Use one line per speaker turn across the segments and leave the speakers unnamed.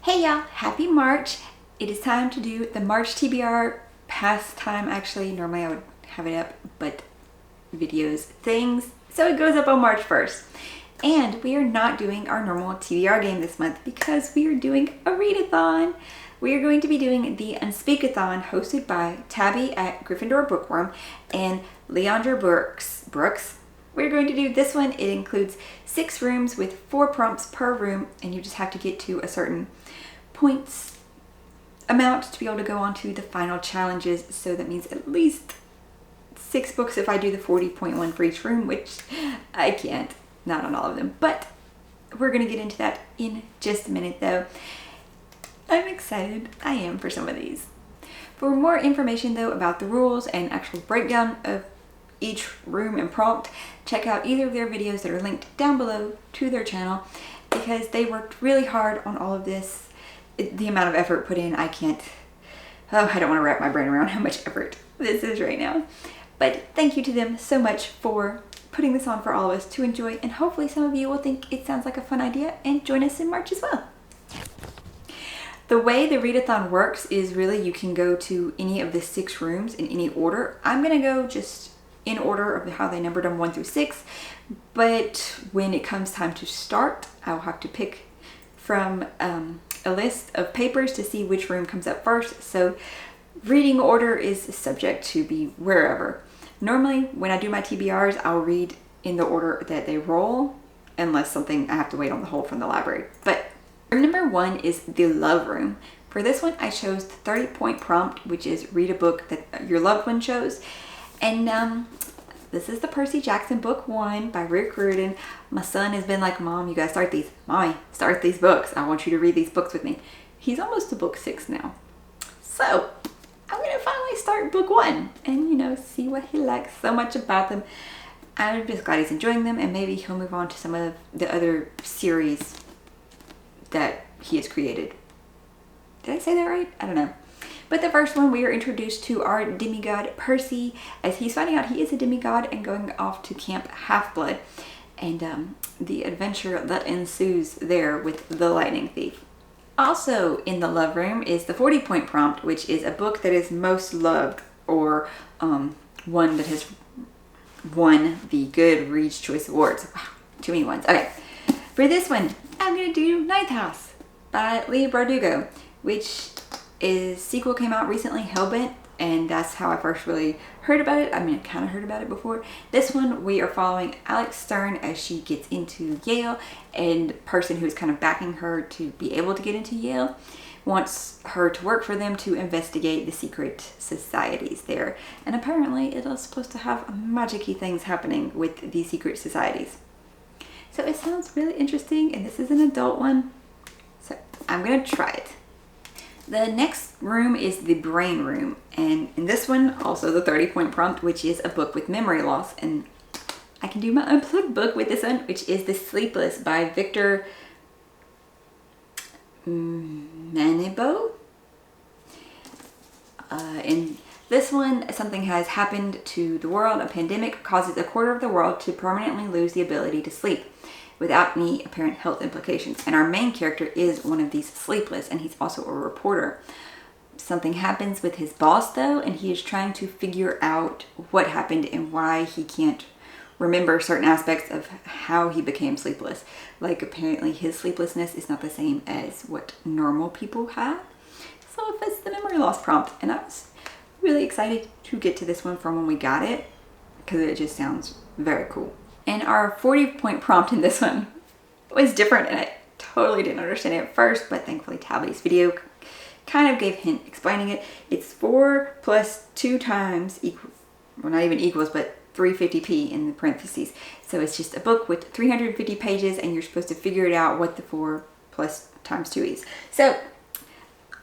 Hey y'all, happy March. It is time to do the March TBR pastime. Actually, normally I would have it up, but videos, things, so it goes up on March 1st. And we are not doing our normal TBR game this month because we are doing a readathon. We are going to be doing the Unspeakathon hosted by Tabby at Gryffindor Bookworm and Leandra Brooks. We're going to do this one. It includes 6 rooms with 4 prompts per room, and you just have to get to a certain points amount to be able to go on to the final challenges. So that means at least 6 books if I do the 40.1 for each room, which I can't, not on all of them. But we're going to get into that in just a minute though. I'm excited. I am for some of these. For more information though about the rules and actual breakdown of each room and prompt, check out either of their videos that are linked down below to their channel, because they worked really hard on all of this. The amount of effort put in, I don't want to wrap my brain around how much effort this is right now. But thank you to them so much for putting this on for all of us to enjoy, and hopefully some of you will think it sounds like a fun idea and join us in March as well. The way the readathon works is really you can go to any of the 6 rooms in any order. I'm going to go just in order of how they numbered them 1 through 6, but when it comes time to start, I'll have to pick from a list of papers to see which room comes up first. So reading order is subject to be wherever. Normally when I do my TBRs, I'll read in the order that they roll, unless something I have to wait on the hold from the library. But room number 1 is the love room. For this one, I chose the 30-point prompt, which is read a book that your loved one chose. And this is the Percy Jackson book 1 by Rick Riordan. My son has been like, Mom, you gotta start these. Mommy, start these books. I want you to read these books with me. He's almost to book 6 now. So I'm gonna finally start book 1 and, see what he likes so much about them. I'm just glad he's enjoying them, and maybe he'll move on to some of the other series that he has created. Did I say that right? I don't know. But the first one, we are introduced to our demigod Percy as he's finding out he is a demigod and going off to Camp Half-Blood, and the adventure that ensues there with the Lightning Thief. Also in the love room is the 40-point prompt, which is a book that is most loved, or one that has won the Goodreads Choice Awards. Wow, too many ones. Okay, for this one, I'm going to do Ninth House by Leigh Bardugo, which sequel came out recently, Hellbent, and that's how I first really heard about it. I mean, I kind of heard about it before. This one, we are following Alex Stern as she gets into Yale, and the person who is kind of backing her to be able to get into Yale wants her to work for them to investigate the secret societies there. And apparently it is supposed to have magic-y things happening with these secret societies. So it sounds really interesting, and this is an adult one, so I'm gonna try it. The next room is the brain room, and in this one, also the 30-point prompt, which is a book with memory loss, and I can do my unplugged book with this one, which is The Sleepless by Victor Manebo. In this one, something has happened to the world. A pandemic causes a quarter of the world to permanently lose the ability to sleep without any apparent health implications. And our main character is one of these sleepless, and he's also a reporter. Something happens with his boss though, and he is trying to figure out what happened and why he can't remember certain aspects of how he became sleepless. Like apparently his sleeplessness is not the same as what normal people have. So it fits the memory loss prompt, and I was really excited to get to this one from when we got it, because it just sounds very cool. And our 40-point prompt in this one was different, and I totally didn't understand it at first, but thankfully Tabby's video kind of gave a hint explaining it. It's 4 plus 2 times equal, well, not even equals, but 350p in the parentheses. So it's just a book with 350 pages, and you're supposed to figure it out what the 4 plus times 2 is. So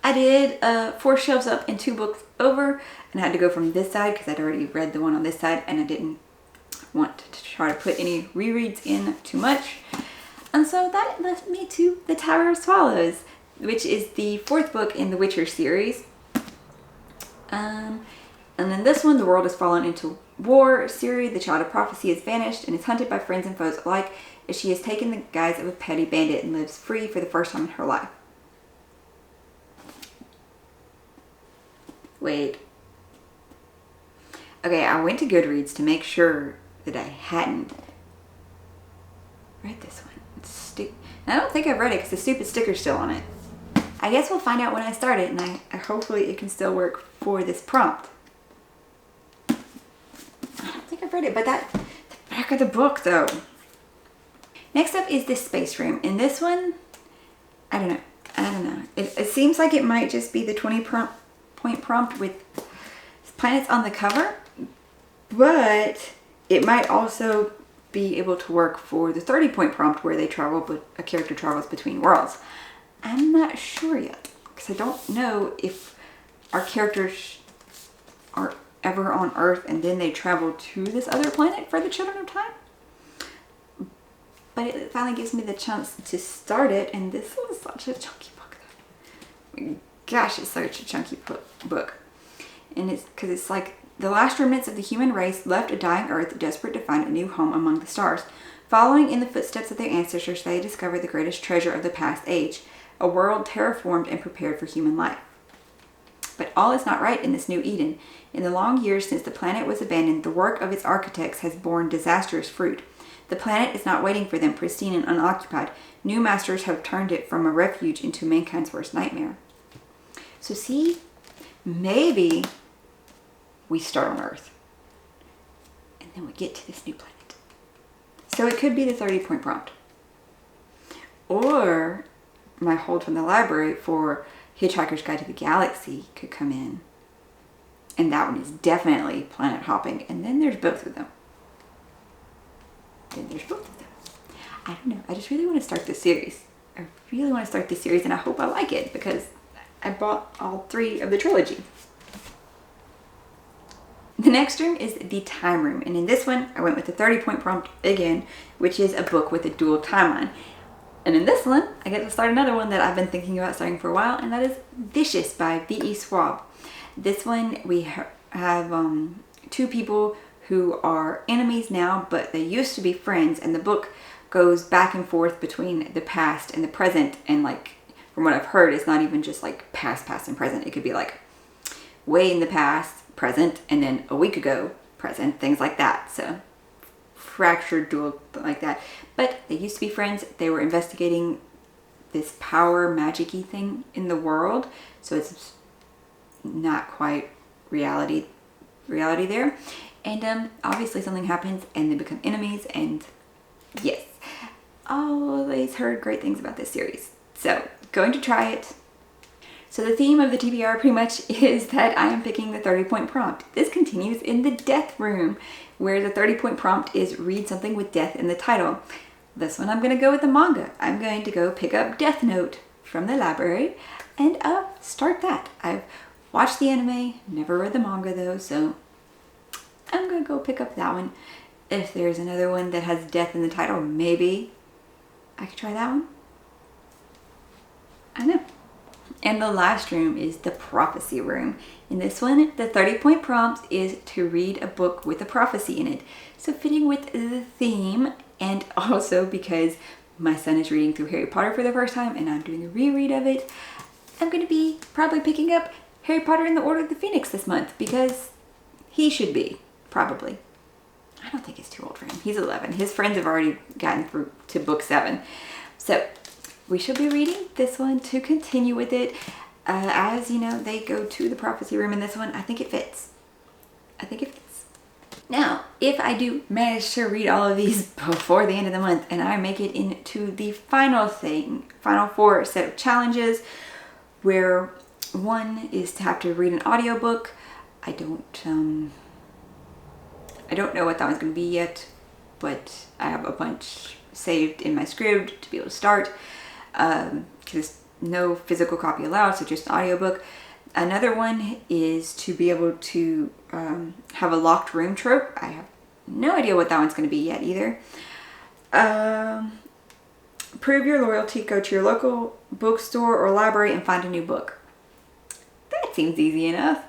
I did 4 shelves up and 2 books over, and I had to go from this side because I'd already read the one on this side, and I didn't want to try to put any rereads in too much. And so that left me to The Tower of Swallows, which is the 4th book in the Witcher series. And then this one, the world has fallen into war. Ciri, the child of prophecy, has vanished and is hunted by friends and foes alike as she has taken the guise of a petty bandit and lives free for the first time in her life. Wait. Okay, I went to Goodreads to make sure that I hadn't read this one. I don't think I've read it because the stupid sticker's still on it. I guess we'll find out when I start it, and I hopefully it can still work for this prompt. I don't think I've read it, but the back of the book though. Next up is this space room. In this one, I don't know. It seems like it might just be the 20-point prompt with planets on the cover, but it might also be able to work for the 30-point prompt where they travel, but a character travels between worlds. I'm not sure yet because I don't know if our characters are ever on Earth and then they travel to this other planet for the Children of Time. But it finally gives me the chance to start it, and this was such a chunky book. Gosh, it's such a chunky book. And it's because it's like the last remnants of the human race left a dying Earth, desperate to find a new home among the stars. Following in the footsteps of their ancestors, they discovered the greatest treasure of the past age, a world terraformed and prepared for human life. But all is not right in this new Eden. In the long years since the planet was abandoned, the work of its architects has borne disastrous fruit. The planet is not waiting for them, pristine and unoccupied. New masters have turned it from a refuge into mankind's worst nightmare. So see, maybe we start on Earth, and then we get to this new planet. So it could be the 30-point prompt. Or my hold from the library for Hitchhiker's Guide to the Galaxy could come in. And that one is definitely planet hopping. And then there's both of them. I don't know. I just really want to start this series. And I hope I like it because I bought all 3 of the trilogy. The next room is the time room. And in this one, I went with the 30-point prompt again, which is a book with a dual timeline. And in this one, I get to start another one that I've been thinking about starting for a while, and that is Vicious by V.E. Schwab. This one, we have 2 people who are enemies now, but they used to be friends, and the book goes back and forth between the past and the present, and like, from what I've heard, it's not even just like past, and present. It could be like way in the past, present, and then a week ago, present, things like that. So fractured dual like that. But they used to be friends. They were investigating this power magic-y thing in the world. So it's not quite reality there. And obviously something happens and they become enemies, and yes, always heard great things about this series. So going to try it. So the theme of the TBR pretty much is that I am picking the 30-point prompt. This continues in the death room, where the 30-point prompt is read something with death in the title. This one I'm going to go with the manga. I'm going to go pick up Death Note from the library and start that. I've watched the anime, never read the manga though, so I'm going to go pick up that one. If there's another one that has death in the title, maybe I could try that one. I know. And the last room is the prophecy room. In this one, the 30-point prompt is to read a book with a prophecy in it. So fitting with the theme, and also because my son is reading through Harry Potter for the first time and I'm doing a reread of it, I'm going to be probably picking up Harry Potter and the Order of the Phoenix this month because he should be, probably. I don't think it's too old for him. He's 11. His friends have already gotten through to book 7. So we should be reading this one to continue with it. As you know, they go to the prophecy room in this one. I think it fits. Now, if I do manage to read all of these before the end of the month and I make it into the final 4 set of challenges, where one is to have to read an audiobook. I don't know what that one's going to be yet, but I have a bunch saved in my script to be able to start. Because no physical copy allowed, so just an audiobook. Another one is to be able to have a locked room trope. I have no idea what that one's going to be yet either. Prove your loyalty. Go to your local bookstore or library and find a new book. That seems easy enough.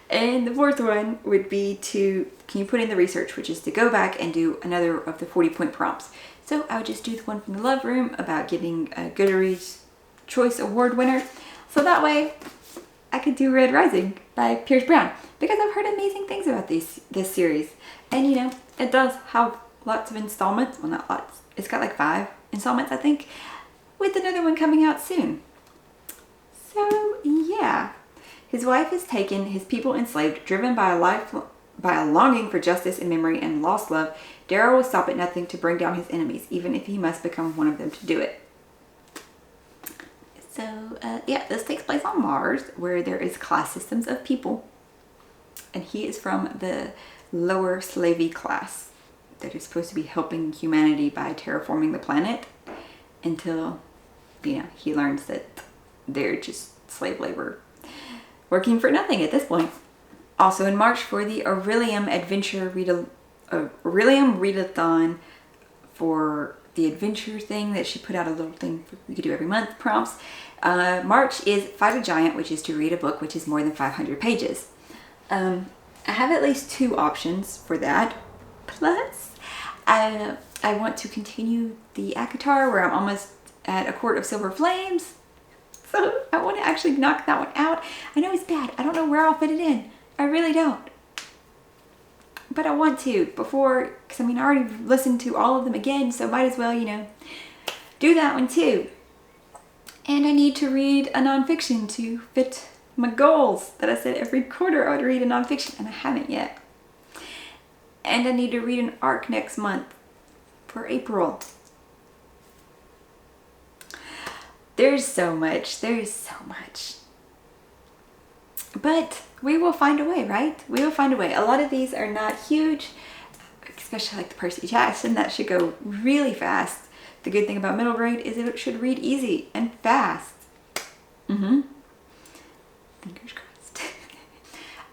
And the fourth one would be to, can you put in the research, which is to go back and do another of the 40-point prompts. So I would just do the one from the Love Room about getting a Goodreads Choice Award winner. So that way I could do Red Rising by Pierce Brown because I've heard amazing things about this series. And you know, it does have lots of installments. Well, not lots. It's got like 5 installments, I think, with another one coming out soon. So yeah, his wife is taken, his people enslaved, driven by a longing for justice and memory and lost love. Darrow will stop at nothing to bring down his enemies, even if he must become one of them to do it. So yeah, this takes place on Mars, where there is class systems of people, and he is from the lower slavey class that is supposed to be helping humanity by terraforming the planet, until, you know, he learns that they're just slave labor working for nothing at this point. Also in March, for the Aurelium Readathon, for the adventure thing that she put out, a little thing we could do every month, prompts. March is Fight a Giant, which is to read a book which is more than 500 pages. I have at least 2 options for that. Plus, I want to continue the ACOTAR, where I'm almost at A Court of Silver Flames. So I want to actually knock that one out. I know it's bad. I don't know where I'll fit it in. I really don't. But I want to before, because I mean, I already listened to all of them again, so might as well, you know, do that one too. And I need to read a nonfiction to fit my goals that I said every quarter I would read a nonfiction, and I haven't yet. And I need to read an arc next month for April. There's so much. But we will find a way, right? We will find a way. A lot of these are not huge, especially like the Percy Jackson. That should go really fast. The good thing about middle grade is it should read easy and fast. Fingers crossed.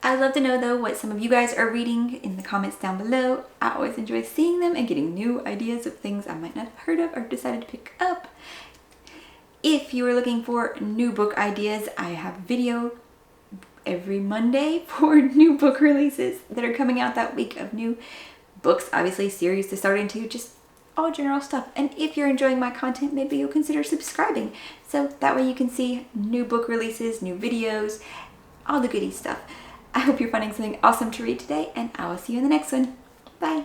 I'd love to know though what some of you guys are reading in the comments down below. I always enjoy seeing them and getting new ideas of things I might not have heard of or decided to pick up. If you are looking for new book ideas, I have video every Monday for new book releases that are coming out that week, of new books, obviously series to start into, just all general stuff. And if you're enjoying my content, maybe you'll consider subscribing, so that way you can see new book releases, new videos, all the goody stuff. I hope you're finding something awesome to read today, and I will see you in the next one. Bye.